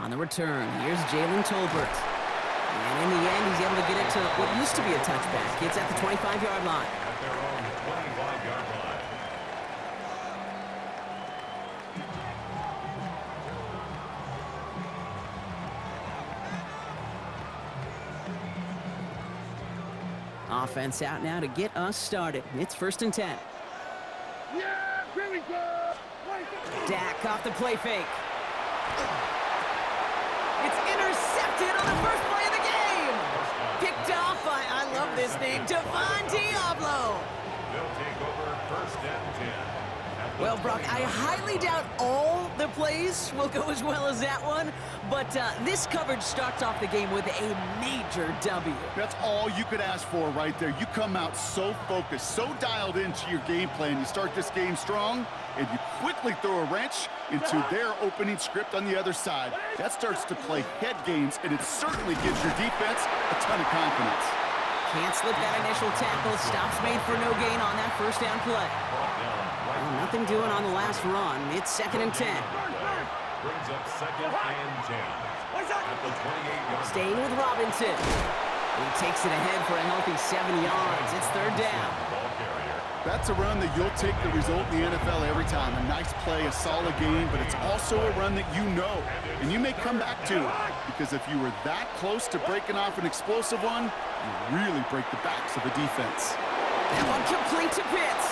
On the return, here's Jalen Tolbert. And in the end, he's able to get it to what used to be a touchback. It's at the 25-yard line. At their own 25-yard line. Offense out now to get us started. It's 1st and 10. Yeah, here we go. Dak off the play fake. It's intercepted on the first play of the game. Picked off by, I love this name, Devon Diablo. They'll take over 1st and 10. Well, Brock, I highly doubt all the plays will go as well as that one, but this coverage starts off the game with a major W. That's all you could ask for right there. You come out so focused, so dialed into your game plan. You start this game strong, and you quickly throw a wrench into their opening script on the other side. That starts to play head games, and it certainly gives your defense a ton of confidence. Can't slip that initial tackle. Stops made for no gain on that first down play. Well, nothing doing on the last run. It's 2nd and 10. Brings up 2nd and 10. At the 28-yard line. Staying with Robinson. He takes it ahead for a healthy 7 yards. It's 3rd down. That's a run that you'll take the result in the NFL every time. A nice play, a solid game, but it's also a run that you know, and you may come back to it, because if you were that close to breaking off an explosive one, you really break the backs of the defense. That one complete to Pitts.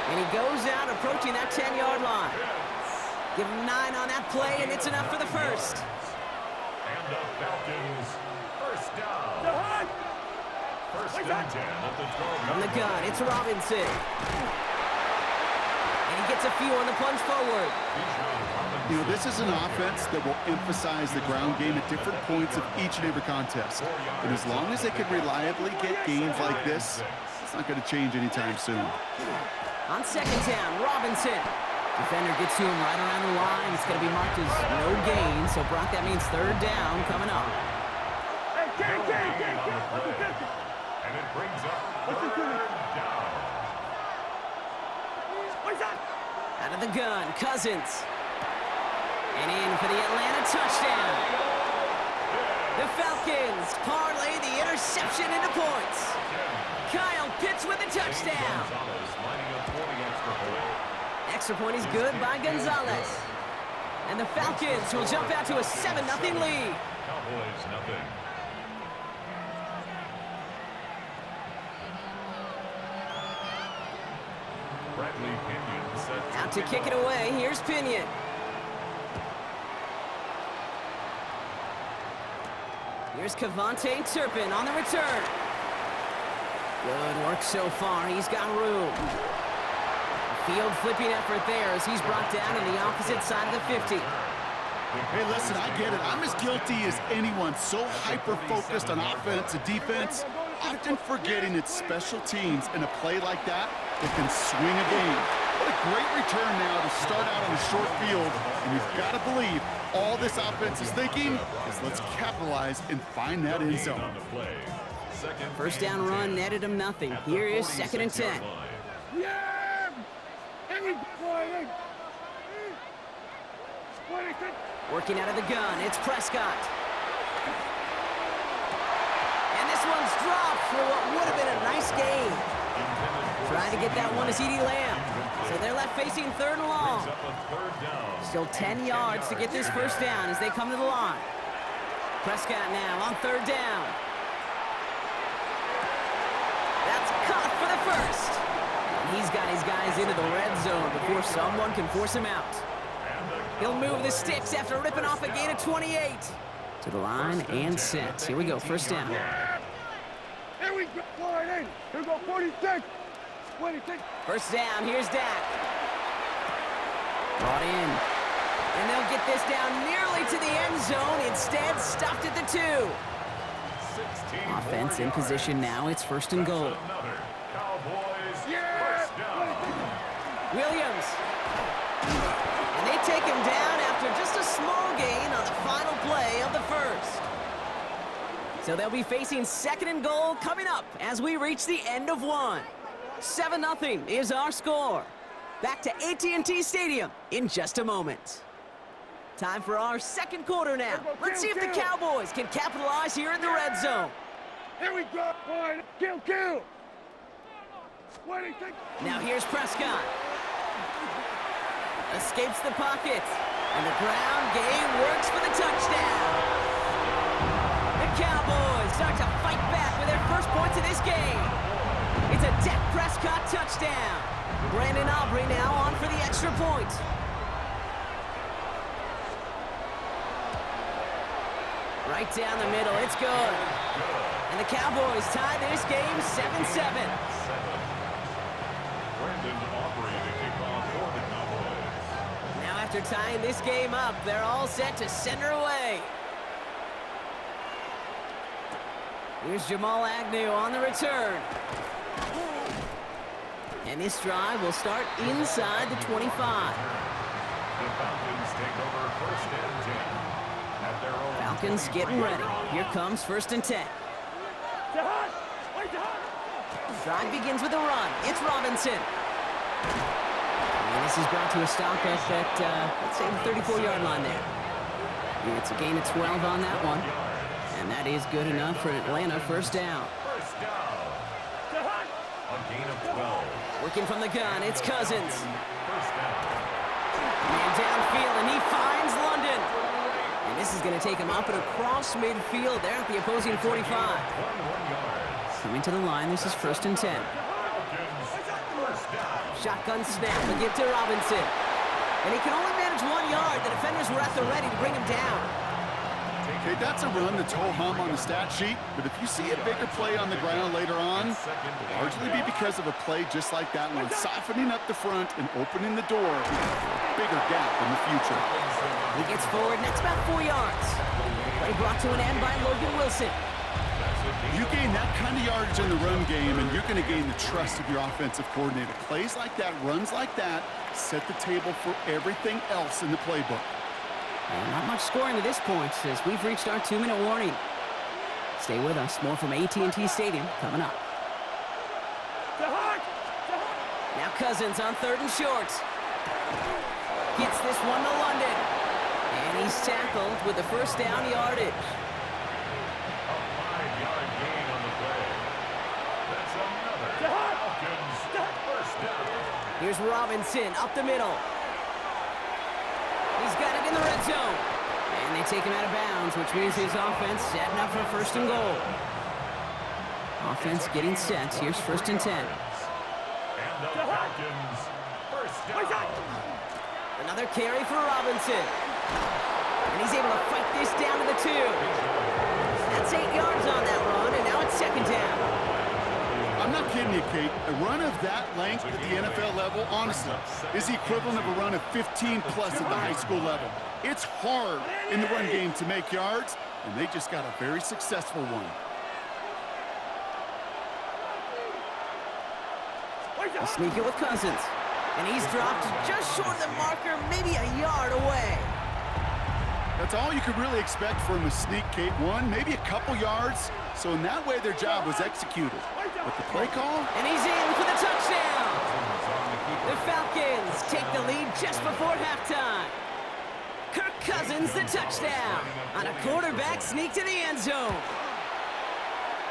And he goes out approaching that 10-yard line. Give him 9 on that play, and it's enough for the first. And the Falcons, 1st down. 1st and 10 at the 12. From the gun, it's Robinson. And he gets a few on the plunge forward. You know, this is an offense that will emphasize the ground game at different points of each and every contest. And as long as they can reliably get gains like this, it's not going to change anytime soon. On 2nd down, Robinson. Defender gets to him right around the line. It's going to be marked as no gain. So, Brock, that means 3rd down coming up. And it brings up 3rd down. Out of the gun, Cousins. And in for the Atlanta touchdown. The Falcons parlay the interception into points. Kyle Pitts with a touchdown. Extra point is good by Gonzalez. And the Falcons will jump out to a 7-0 lead. Cowboys, nothing. Bradley Pinion set Out to kick it away. Here's Pinion. Here's Kevontae Turpin on the return. Good work so far. He's got room. Field flipping effort there as he's brought down on the opposite side of the 50. Hey, listen, I get it. I'm as guilty as anyone. So hyper-focused on offense and defense, often forgetting it's special teams in a play like that can swing a game. What a great return now to start out on a short field. And you've got to believe all this offense is thinking is let's capitalize and find that end zone. First down run netted him nothing. Here is 2nd and 10. Working out of the gun, it's Prescott. And this one's dropped for what would have been a nice gain. Trying to get that one to CeeDee Lamb. So they're left facing 3rd and long. Still 10 yards to get this first down as they come to the line. Prescott now on 3rd down. That's caught for the first. And he's got his guys into the red zone before someone can force him out. He'll move the sticks after ripping off a gain of 28. To the line and set. Here we go, first down. Here we go, here we go, 46. 26. First down, here's Dak. Brought in. And they'll get this down nearly to the end zone. Instead, stopped at the 2. Offense in position now. It's 1st and goal. Williams. And they take him down after just a small gain on the final play of the first. So they'll be facing 2nd and goal coming up as we reach the end of one. 7-0 is our score. Back to AT&T Stadium in just a moment. Time for our second quarter now. Let's see if the Cowboys can capitalize here in the red zone. Here we go. One, kill. Now here's Prescott. Escapes the pocket. And the ground game works for the touchdown. The Cowboys start to fight back with their first points of this game. It's a Dak Prescott touchdown. Brandon Aubrey now on for the extra point. Right down the middle, it's good. And the Cowboys tie this game 7-7. Brandon Aubrey to kick off for the Cowboys. Now after tying this game up, they're all set to send her away. Here's Jamal Agnew on the return. And this drive will start inside the 25. The Falcons take over first and 10 at their own. Falcons getting ready. Here comes first and 10. Drive begins with a run. It's Robinson. And this is brought to a stop at, let's say, the 34-yard line there. It's a gain of 12 on that one. And that is good enough for Atlanta first down. First down. A gain of 12. Working from the gun, it's Cousins. First down. Man downfield, and he finds London. And this is going to take him up and across midfield there at the opposing 45. 21 yards. Coming to the line, this is first and 10. Falcons first down. Shotgun snap, the give to Robinson. And he can only manage 1 yard. The defenders were at the ready to bring him down. Okay, that's a run that's ho-hum on the stat sheet, but if you see a bigger play on the ground later on, it'll largely be because of a play just like that one, softening up the front and opening the door for a bigger gap in the future. He gets forward, and that's about 4 yards. Play brought to an end by Logan Wilson. You gain that kind of yardage in the run game, and you're going to gain the trust of your offensive coordinator. Plays like that, runs like that, set the table for everything else in the playbook. And not much scoring to this point as we've reached our 2-minute warning. Stay with us. More from AT&T Stadium coming up. Now Cousins on third and short. Gets this one to London. And he's tackled with the first down yardage. A 5-yard gain on the play. That's another Falcons first down. Here's Robinson up the middle. He's got it in the red zone. And they take him out of bounds, which means his offense setting up for first and goal. Offense getting set. Here's first and 10. And the Falcons first down. Another carry for Robinson. And he's able to fight this down to the 2. That's 8 yards on that run, and now it's second down. I'm not kidding you, Kate. A run of that length at the NFL level, honestly, is the equivalent of a run of 15-plus at the high school level. It's hard in the run game to make yards, and they just got a very successful one. He'll sneak it with Cousins. And he's dropped just short of the marker, maybe a yard away. That's all you could really expect from a sneak, Kate. One, maybe a couple yards. So in that way, their job was executed. But the play call? And he's in for the touchdown. The Falcons take the lead just before halftime. Kirk Cousins, the touchdown on a quarterback sneak to the end zone.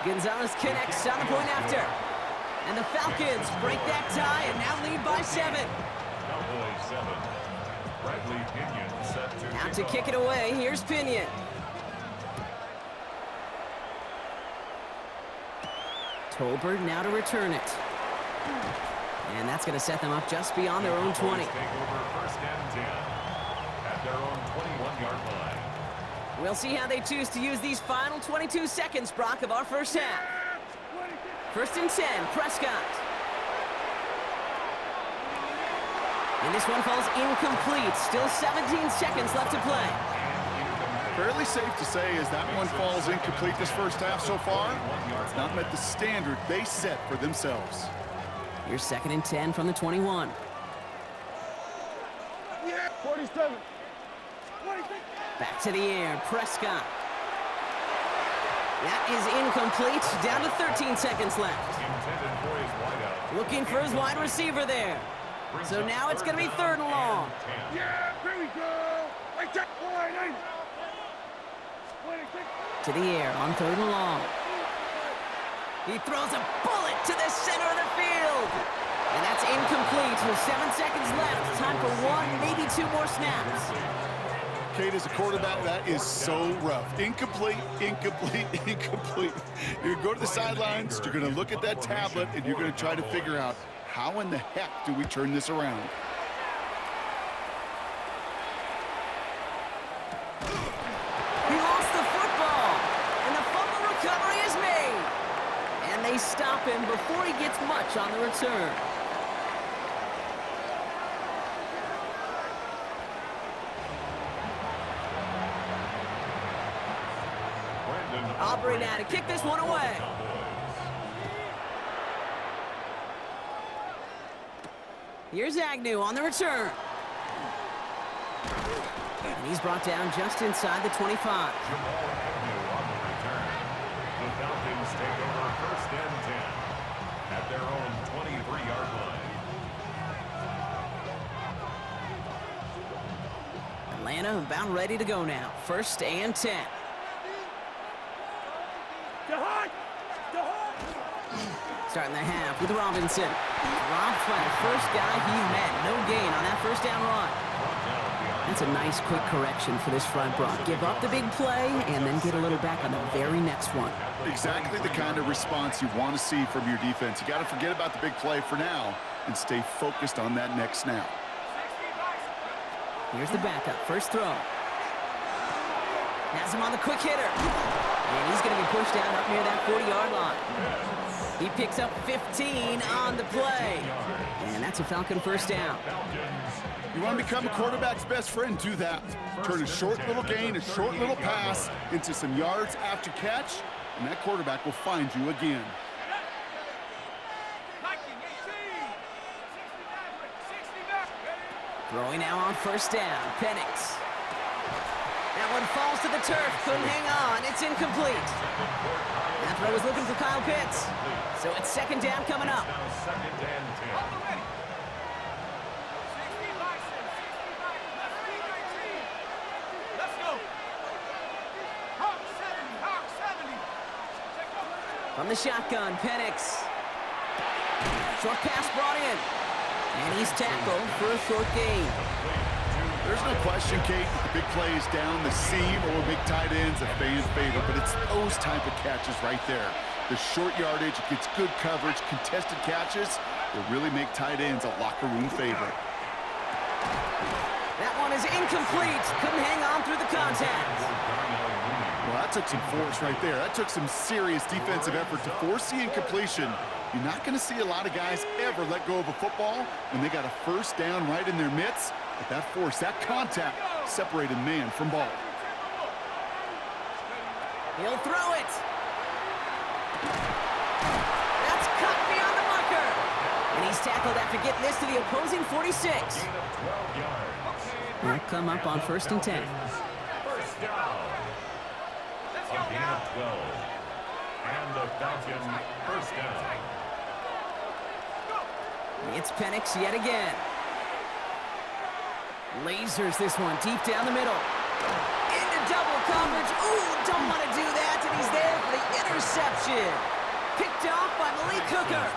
Gonzalez connects on the point after. And the Falcons break that tie and now lead by 7. Cowboys 7. Bradley Pinion set to Out to kick it away. Here's Pinion. Tolbert now to return it. And that's going to set them up just beyond their own 20. Take over first and 10 at their own 21-yard line. We'll see how they choose to use these final 22 seconds, Brock, of our first half. First and 10, Prescott. And this one falls incomplete. Still 17 seconds left to play. Fairly safe to say as that one falls incomplete this first half so far, it's not met the standard they set for themselves. Here's second and 10 from the 21. 47. Back to the air, Prescott. That is incomplete. Down to 13 seconds left. Looking for his wide receiver there. So now it's going to be third and long. Yeah, here we go. To the air on 3rd and long. He throws a bullet to the center of the field. And that's incomplete with 7 seconds left. Time for 1, maybe 2 more snaps. Kate, as a quarterback, that is so rough. Incomplete, incomplete, incomplete. You're going to go to the sidelines, you're going to look at that tablet, and you're going to try to figure out, how in the heck do we turn this around? He lost the football, and the fumble recovery is made. And they stop him before he gets much on the return. Aubrey now to kick this one away. Here's Agnew on the return. And he's brought down just inside the 25. The Falcons take over 1st and 10 at their own 23-yard line. Atlanta about ready to go now. 1st and 10. Starting the half with Robinson. Dropped by the first guy he met. No gain on that 1st down run. That's a nice quick correction for this front, Brock. Give up the big play and then get a little back on the very next one. Exactly the kind of response you want to see from your defense. You got to forget about the big play for now and stay focused on that next snap. Here's the backup. 1st throw. Has him on the quick hitter. And he's going to be pushed out up near that 40-yard line. He picks up 15 on the play. And that's a Falcon 1st down. You want to become a quarterback's best friend, do that. Turn a short little gain, a short little pass into some yards after catch, and that quarterback will find you again. Throwing now on 1st down. Penix. That one falls to the turf. Couldn't hang on. It's incomplete. That throw was looking for Kyle Pitts. So it's 2nd down coming up. From the shotgun, Penix. Short pass brought in. And he's tackled for a short gain. There's no question, Kate, the big plays down the seam or big tight ends a fan favorite, but it's those type of catches right there. The short yardage, it gets good coverage, contested catches will really make tight ends a locker room favorite. That one is incomplete. Couldn't hang on through the contact. Well, that took some force right there. That took some serious defensive effort to force the incompletion. You're not going to see a lot of guys ever let go of a football when they got a 1st down right in their midst. But that force, that contact, separated man from ball. He'll throw it. That's cut beyond the marker. And he's tackled after getting this to the opposing 46. They'll come up on 1st and 10. 1st down. A gain of 12. And the Falcon 1st down. It's Penix yet again. Lasers this one deep down the middle. Into double coverage. Ooh, don't want to do that. And he's there for the interception. Picked off by Malik Hooker.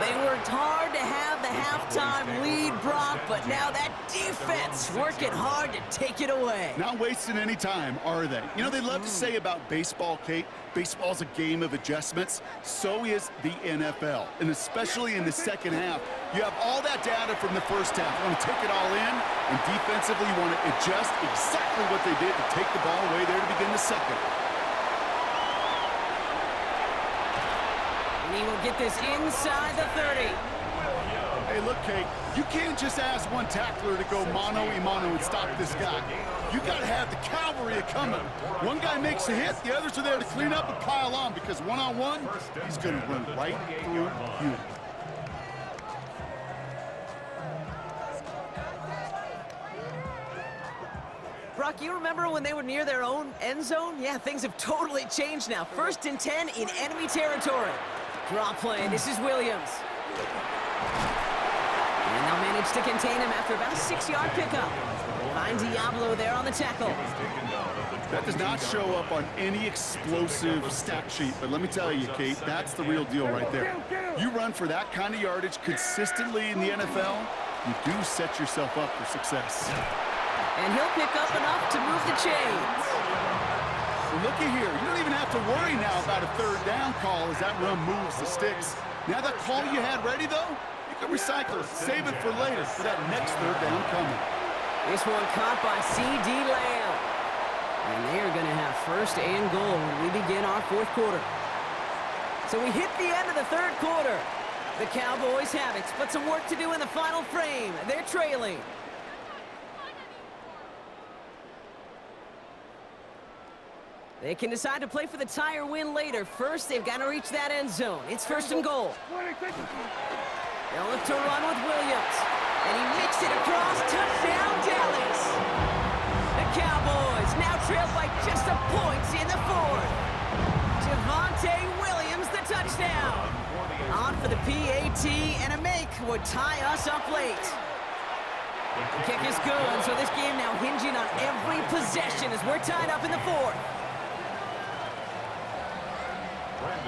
They worked hard to have the halftime lead, Brock, but now that defense working hard to take it away. Not wasting any time, are they? You know, they love to say about baseball, Kate, baseball's a game of adjustments. So is the NFL, and especially in the 2nd half. You have all that data from the 1st half. You want to take it all in, and defensively you want to adjust exactly what they did to take the ball away there to begin the 2nd. And he will get this inside the 30. Hey, look, Kate, you can't just ask one tackler to go mano-a-mano and stop this guy. You got to have the cavalry coming. One guy makes a hit, the others are there to clean up and pile on, because one-on-one, he's going to run right through you. Brock, you remember when they were near their own end zone? Yeah, things have totally changed now. 1st and 10 in enemy territory. Draw play, this is Williams. And they'll manage to contain him after about a 6-yard pickup. Find Diablo there on the tackle. That does not show up on any explosive stat sheet, but let me tell you, Kate, that's the real deal right there. You run for that kind of yardage consistently in the NFL, you do set yourself up for success. And he'll pick up enough to move the chains. Well, looky here. You don't even have to worry now about a third down call as that run moves the sticks. Now that call you had ready, though, you can recycle it. Save it for later for that next third down coming. This one caught by C.D. Lamb. And they are going to have first and goal when we begin our fourth quarter. So we hit the end of the third quarter. The Cowboys have it, but some work to do in the final frame. They're trailing. They can decide to play for the tie or win later. First, they've got to reach that end zone. It's first and goal. They'll look to run with Williams. And he makes it across. Touchdown, Dallas. The Cowboys now trail by just a point in the fourth. Javonte Williams, the touchdown. On for the PAT, and a make would tie us up late. The kick is good, so this game now hinging on every possession as we're tied up in the fourth.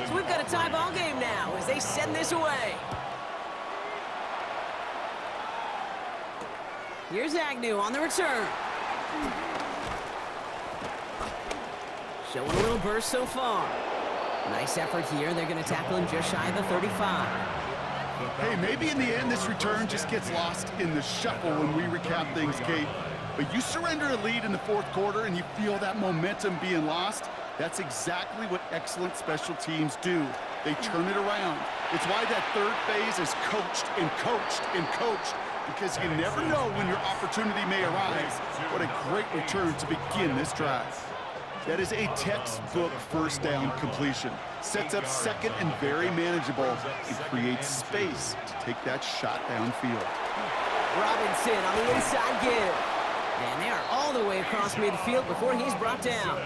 So we've got a tie ball game now as they send this away. Here's Agnew on the return. Showing a little burst so far. Nice effort here. They're going to tackle him just shy of the 35. Hey, maybe in the end this return just gets lost in the shuffle when we recap things, Kate. But you surrender a lead in the fourth quarter and you feel that momentum being lost. That's exactly what excellent special teams do. They turn it around. It's why that third phase is coached and coached and coached, because you never know when your opportunity may arise. What a great return to begin this drive. That is a textbook first down completion. Sets up second and very manageable and creates space to take that shot downfield. Robinson on the inside give. And they are all the way across midfield before he's brought down.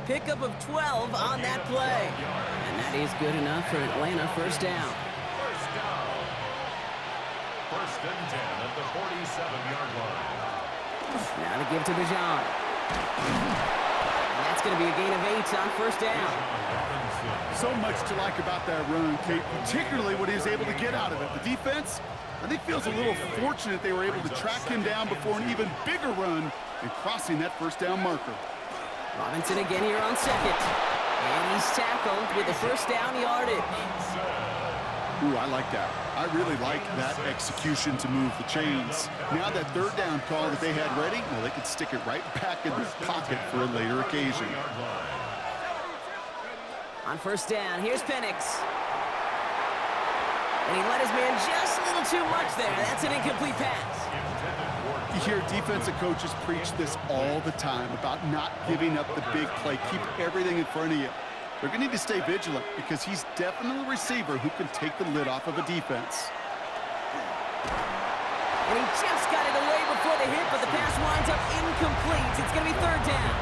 Pickup of 12 on that play. And that is good enough for Atlanta first down. First and 10 at the 47-yard line. Now to give to Bijan. And that's going to be a gain of 8 on first down. So much to like about that run, Kate, particularly what he was able to get out of it. The defense, I think, feels a little fortunate they were able to track him down before an even bigger run and crossing that first down marker. Robinson again here on second. And he's tackled with the first down yardage. Ooh, I like that. I really like that execution to move the chains. Now that third down call that they had ready, well, they could stick it right back in their pocket for a later occasion. On first down, here's Penix. And he let his man just a little too much there. That's an incomplete pass. You hear defensive coaches preach this all the time about not giving up the big play. Keep everything in front of you. They're going to need to stay vigilant because he's definitely a receiver who can take the lid off of a defense. And he just got it away before the hit, but the pass winds up incomplete. It's going to be third down.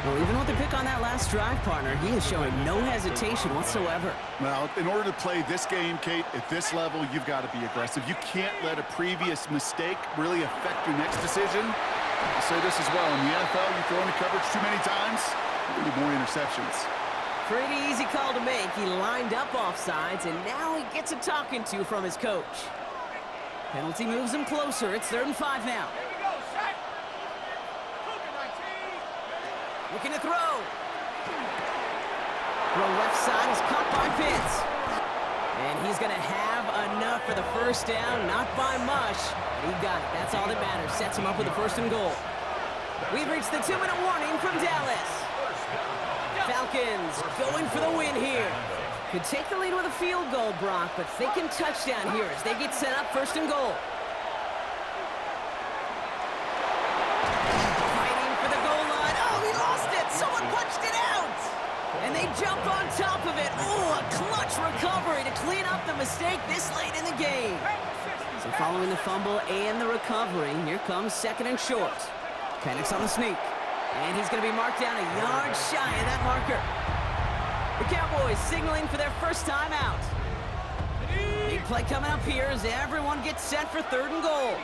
Well, even with the pick on that last drive, partner, he is showing no hesitation whatsoever. Well, in order to play this game, Kate, at this level, you've got to be aggressive. You can't let a previous mistake really affect your next decision. I'll say this as well. In the NFL, you throw into coverage too many times, you're going to need more interceptions. Pretty easy call to make. He lined up offsides, and now he gets a talking to from his coach. Penalty moves him closer. It's 3rd and 5 now. Looking to throw. Throw left side is caught by Pitts. And he's going to have enough for the first down. Not by much, but he got it. That's all that matters. Sets him up with the first and goal. We've reached the 2-minute warning from Dallas. Falcons going for the win here. Could take the lead with a field goal, Brock, but thinking touchdown here as they get set up 1st and goal. Fighting for the goal line. Oh, he lost it. Someone punched it out. And they jump on top of it. Oh, a clutch recovery to clean up the mistake this late in the game. So following the fumble and the recovery, here comes 2nd and short. Penix on the sneak. And he's going to be marked down a yard shy of that marker. The Cowboys signaling for their first time out. Big play coming up here as everyone gets set for 3rd and goal.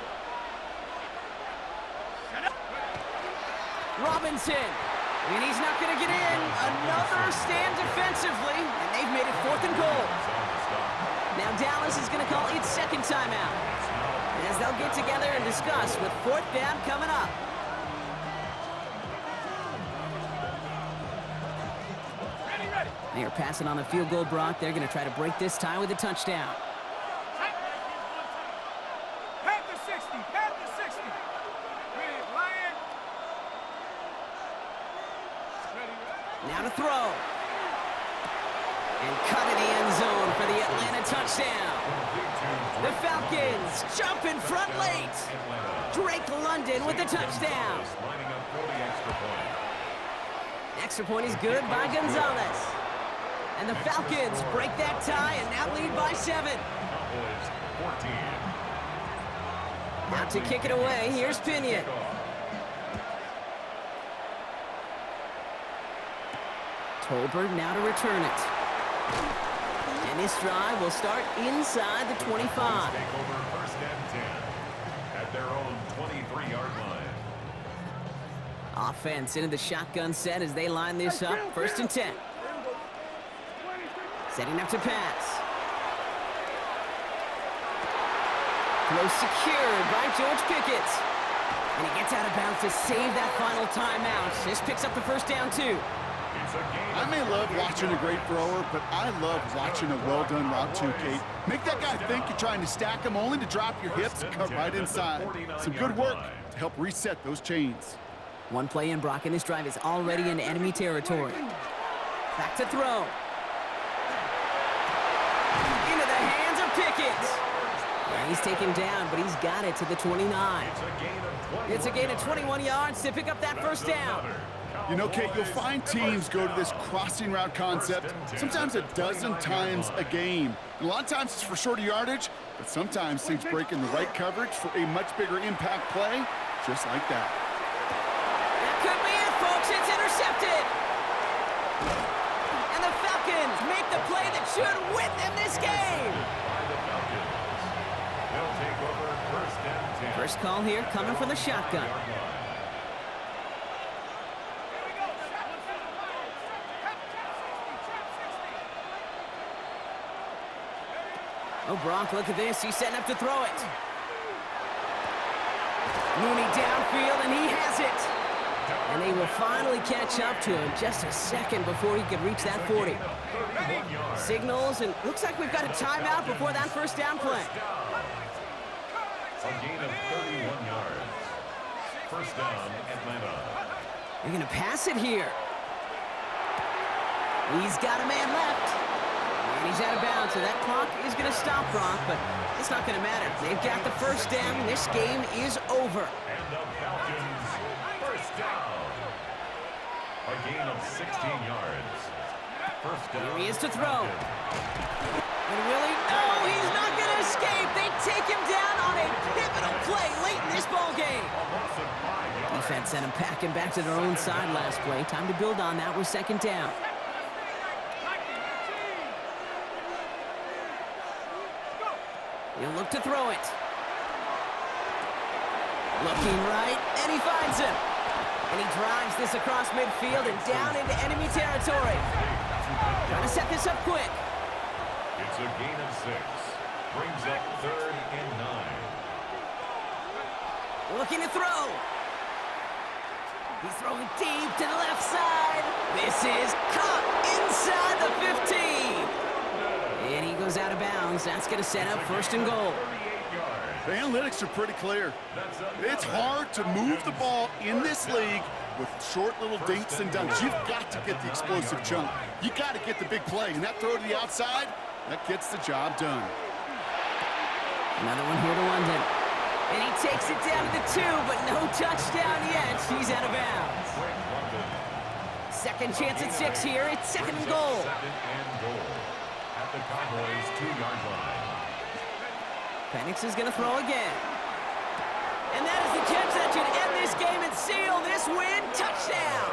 Robinson. And he's not going to get in. Another stand defensively, and they've made it 4th and goal. Now Dallas is going to call its second timeout, as they'll get together and discuss with 4th down coming up. They are passing on the field goal, Brock. They're going to try to break this tie with a touchdown. Now to throw. And cut in the end zone for the Atlanta touchdown. The Falcons jump in front late. Drake London with the touchdown. Extra point is good by Gonzalez. And the Falcons break that tie and now lead by 7. Now to kick it away, here's Pinion. Tolbert now to return it. And this drive will start inside the 25. Take over 1st and 10 at their own 23-yard line. Offense into the shotgun set as they line this up. 1st and 10. Setting up to pass. Throw secured by George Pickett. And he gets out of bounds to save that final timeout. This picks up the 1st down, too. I may love watching a great thrower, but I love watching a well-done route too, Kate. Make that guy think you're trying to stack him only to drop your hips and cut right inside. Some good work to help reset those chains. One play in, Brock, and this drive is already in enemy territory. Back to throw. Into the hands of Pickett. Yeah, he's taken down, but he's got it to the 29. It's a gain of 21 yards to pick up that 1st down. You know, Kate, you'll find teams go to this crossing route concept sometimes a dozen times a game. And a lot of times it's for shorter yardage, but sometimes things break in the right coverage for a much bigger impact play, just like that. That could be it, folks. It's intercepted. And the Falcons make the play that should win them this game. They'll take over 1st and 10. First call here coming from the shotgun. Oh, Brock, look at this. He's setting up to throw it. Mooney downfield, and he has it. And they will finally catch up to him just a second before he could reach that 40. Signals, and looks like we've got a timeout before that 1st down play. A gain of 31 yards. 1st down, Atlanta. They're going to pass it here. He's got a man left. And he's out of bounds, so that clock is going to stop, Brock, but it's not going to matter. They've got the 1st down. This game is over. And the Falcons, 1st down. A gain of 16 yards. 1st down. Here he is to throw. And really, no, he's not going to escape. They take him down on a pivotal play late in this ball game. Defense sent him packing back to their own side last play. Time to build on that with 2nd down. He'll look to throw it. Looking right, and he finds him. And he drives this across midfield and down into enemy territory. Trying to set this up quick. It's a gain of 6. Brings up 3rd and 9. Looking to throw. He's throwing deep to the left side. This is caught inside the 15. And he goes out of bounds. That's going to set up 1st and goal. The analytics are pretty clear. It's hard to move the ball in this league with short little dinks and dunks. You've got to get the explosive chunk. You got to get the big play. And that throw to the outside, that gets the job done. Another one here to London. And he takes it down to the 2, but no touchdown yet. He's out of bounds. Second chance at 6 here. It's 2nd and goal. 2nd and goal. At the Cowboys' 2-yard line. Penix is going to throw again. And that is the catch that should end this game and seal this win. Touchdown!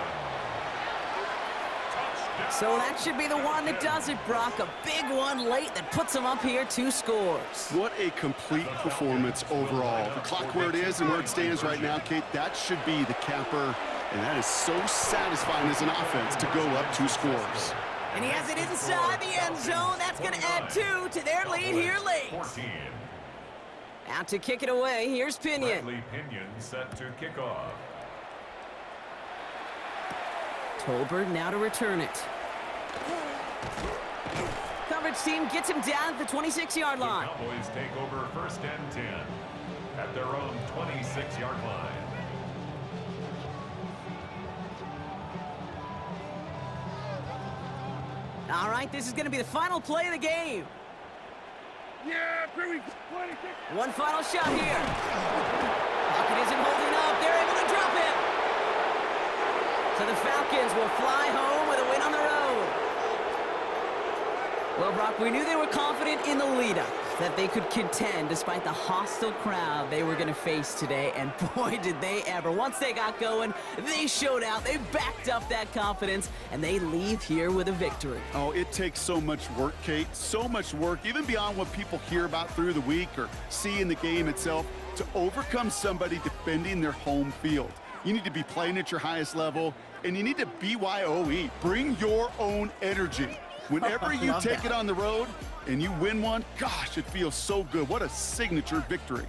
So that should be the one that does it, Brock. A big one late that puts them up here 2 scores. What a complete performance overall. The clock where it is and where it stands right now, Kate, that should be the capper And that is so satisfying as an offense to go up 2 scores. And he has it inside the end zone. That's going to add 2 to their lead here late. 14. Out to kick it away, here's Pinion. Bradley Pinion set to kick off. Tolbert now to return it. Coverage team gets him down at the 26-yard line. The Cowboys take over 1st and 10 at their own 26-yard line. All right, this is going to be the final play of the game. Yeah, here we go. 26. One final shot here. Pocket isn't holding up. They're able to drop it. So the Falcons will fly home with a win on the road. Well, Brock, we knew they were confident in the lead-up, that they could contend despite the hostile crowd they were going to face today, and boy, did they ever. Once they got going, they showed out, they backed up that confidence, and they leave here with a victory. Oh, it takes so much work, Kate, so much work, even beyond what people hear about through the week or see in the game itself, to overcome somebody defending their home field. You need to be playing at your highest level, and you need to BYOE, bring your own energy. Whenever you take it on the road and you win one, gosh, it feels so good. What a signature victory.